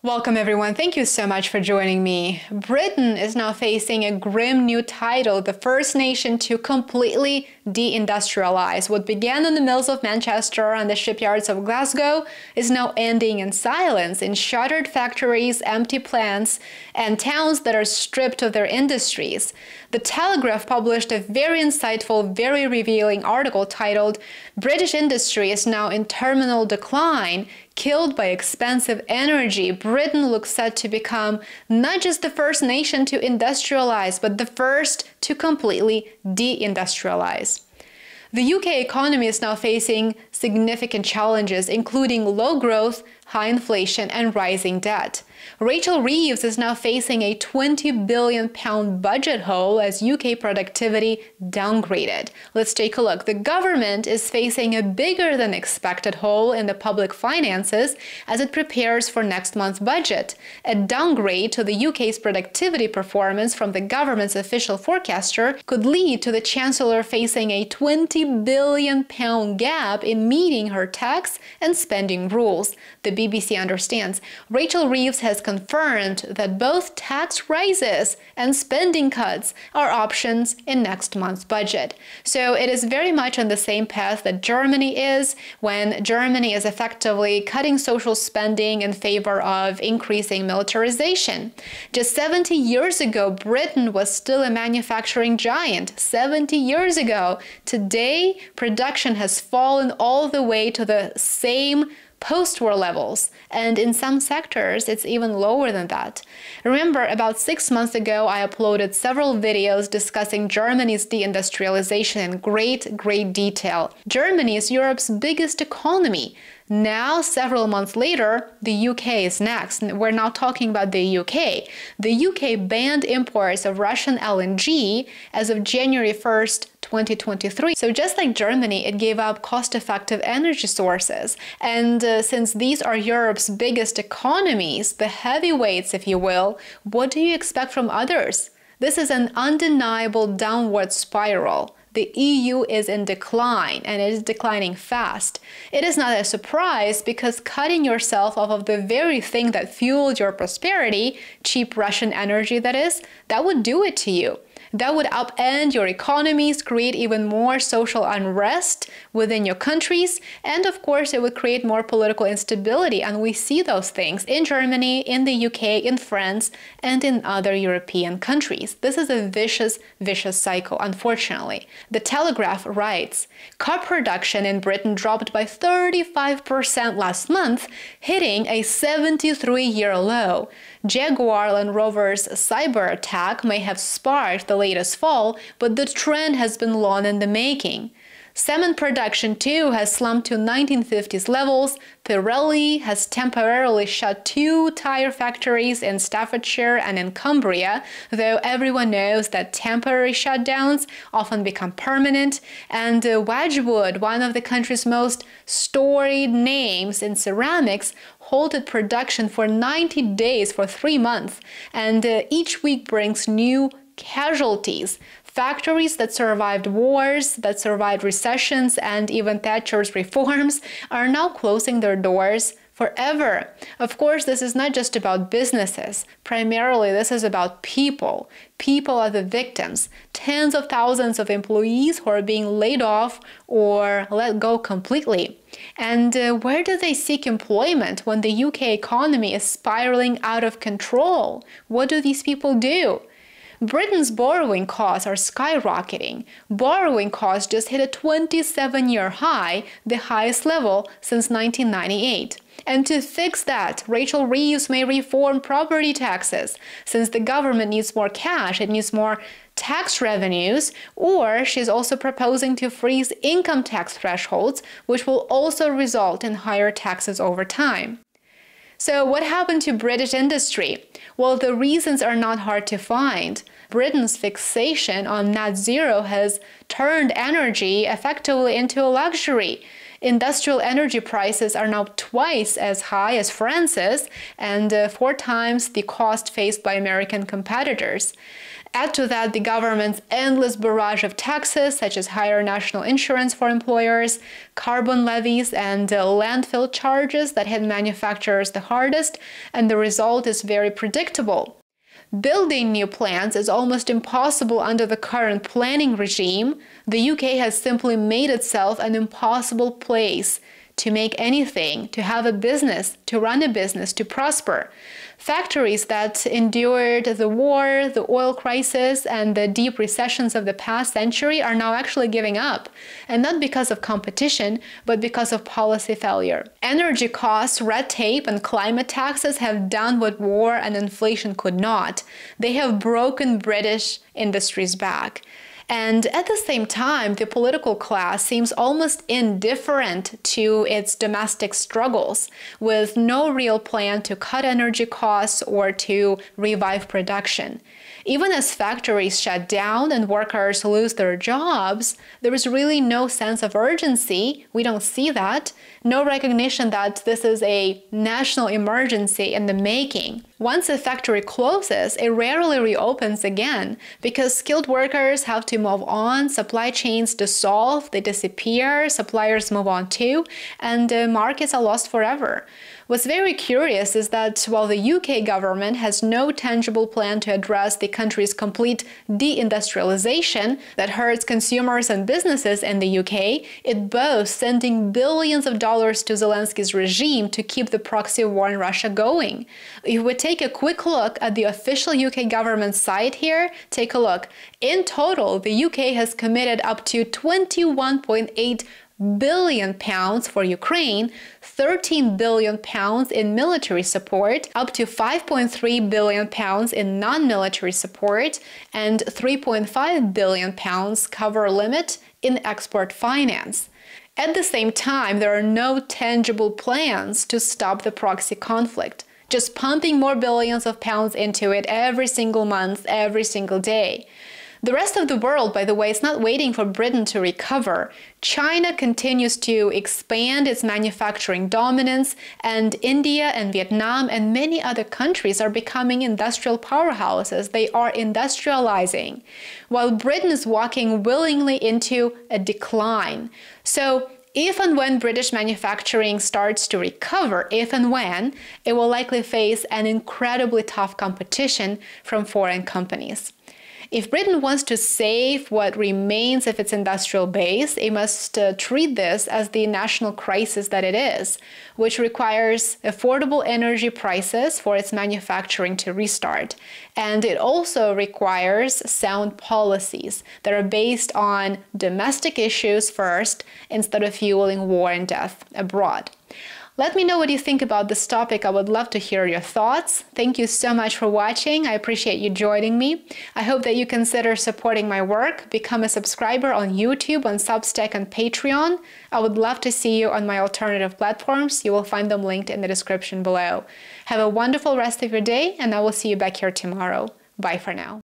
Welcome everyone, thank you so much for joining me. Britain is now facing a grim new title, the first nation to completely deindustrialize. What began in the mills of Manchester and the shipyards of Glasgow is now ending in silence, in shuttered factories, empty plants, and towns that are stripped of their industries. The Telegraph published a very insightful, very revealing article titled, "British industry is now in terminal decline, killed by expensive energy. Britain looks set to become not just the first nation to industrialize, but the first to completely deindustrialize." The UK economy is now facing significant challenges, including low growth, high inflation, and rising debt. Rachel Reeves is now facing a £20 billion budget hole as UK productivity downgraded. Let's take a look. The government is facing a bigger than expected hole in the public finances as it prepares for next month's budget. A downgrade to the UK's productivity performance from the government's official forecaster could lead to the Chancellor facing a £20 billion gap in meeting her tax and spending rules. The BBC understands. Rachel Reeves has confirmed that both tax rises and spending cuts are options in next month's budget. So it is very much on the same path that Germany is, when Germany is effectively cutting social spending in favor of increasing militarization. Just 70 years ago, Britain was still a manufacturing giant. 70 years ago. Today, production has fallen all the way to the same post-war levels, and in some sectors it's even lower than that. Remember, about 6 months ago I uploaded several videos discussing Germany's deindustrialization in great detail. Germany is Europe's biggest economy. Now, several months later, the UK is next. We're now talking about the UK. The UK banned imports of Russian LNG as of January 1st, 2023. So just like Germany, it gave up cost-effective energy sources. And since these are Europe's biggest economies, the heavyweights, if you will, what do you expect from others? This is an undeniable downward spiral. The EU is in decline, and it is declining fast. It is not a surprise because cutting yourself off of the very thing that fueled your prosperity, cheap Russian energy that is, that would do it to you. That would upend your economies, create even more social unrest within your countries, and of course it would create more political instability, and we see those things in Germany, in the UK, in France, and in other European countries. This is a vicious cycle, unfortunately. The Telegraph writes, car production in Britain dropped by 35% last month, hitting a 73-year low. Jaguar Land Rover's cyber attack may have sparked the latest fall, but the trend has been long in the making. Cement production, too, has slumped to 1950s levels. Pirelli has temporarily shut 2 tire factories in Staffordshire and in Cumbria, though everyone knows that temporary shutdowns often become permanent. And Wedgwood, one of the country's most storied names in ceramics, halted production for 90 days for 3 months, and each week brings new casualties. Factories that survived wars, that survived recessions, and even Thatcher's reforms are now closing their doors forever. Of course, this is not just about businesses. Primarily, this is about people. People are the victims. Tens of thousands of employees who are being laid off or let go completely. And where do they seek employment when the UK economy is spiraling out of control? What do these people do? Britain's borrowing costs are skyrocketing. Borrowing costs just hit a 27-year high, the highest level since 1998. And to fix that, Rachel Reeves may reform property taxes. Since the government needs more cash, it needs more tax revenues, or she's also proposing to freeze income tax thresholds, which will also result in higher taxes over time. So what happened to British industry? Well, the reasons are not hard to find. Britain's fixation on net zero has turned energy effectively into a luxury. Industrial energy prices are now twice as high as France's and 4 times the cost faced by American competitors. Add to that the government's endless barrage of taxes, such as higher national insurance for employers, carbon levies, and landfill charges that hit manufacturers the hardest, and the result is very predictable. Building new plants is almost impossible under the current planning regime. The UK has simply made itself an impossible place to make anything, to have a business, to run a business, to prosper. Factories that endured the war, the oil crisis, and the deep recessions of the past century are now actually giving up, and not because of competition, but because of policy failure. Energy costs, red tape, and climate taxes have done what war and inflation could not. They have broken British industry's back. And at the same time, the political class seems almost indifferent to its domestic struggles, with no real plan to cut energy costs or to revive production. Even as factories shut down and workers lose their jobs, there is really no sense of urgency. We don't see that. No recognition that this is a national emergency in the making. Once a factory closes, it rarely reopens again because skilled workers have to move on, supply chains dissolve, they disappear, suppliers move on too, and markets are lost forever. What's very curious is that while the UK government has no tangible plan to address the country's complete deindustrialization that hurts consumers and businesses in the UK, it boasts sending billions of dollars to Zelensky's regime to keep the proxy war in Russia going. If we take a quick look at the official UK government site here, take a look. In total, the UK has committed up to £21.8 billion for Ukraine, 13 billion pounds in military support, up to 5.3 billion pounds in non-military support, and 3.5 billion pounds cover limit in export finance. At the same time, there are no tangible plans to stop the proxy conflict, just pumping more billions of pounds into it every single month, every single day. The rest of the world, by the way, is not waiting for Britain to recover. China continues to expand its manufacturing dominance, and India and Vietnam and many other countries are becoming industrial powerhouses. They are industrializing, while Britain is walking willingly into a decline. So, if and when British manufacturing starts to recover, if and when, it will likely face an incredibly tough competition from foreign companies. If Britain wants to save what remains of its industrial base, it must treat this as the national crisis that it is, which requires affordable energy prices for its manufacturing to restart. And it also requires sound policies that are based on domestic issues first, instead of fueling war and death abroad. Let me know what you think about this topic. I would love to hear your thoughts. Thank you so much for watching. I appreciate you joining me. I hope that you consider supporting my work. Become a subscriber on YouTube, on Substack, and Patreon. I would love to see you on my alternative platforms. You will find them linked in the description below. Have a wonderful rest of your day, and I will see you back here tomorrow. Bye for now.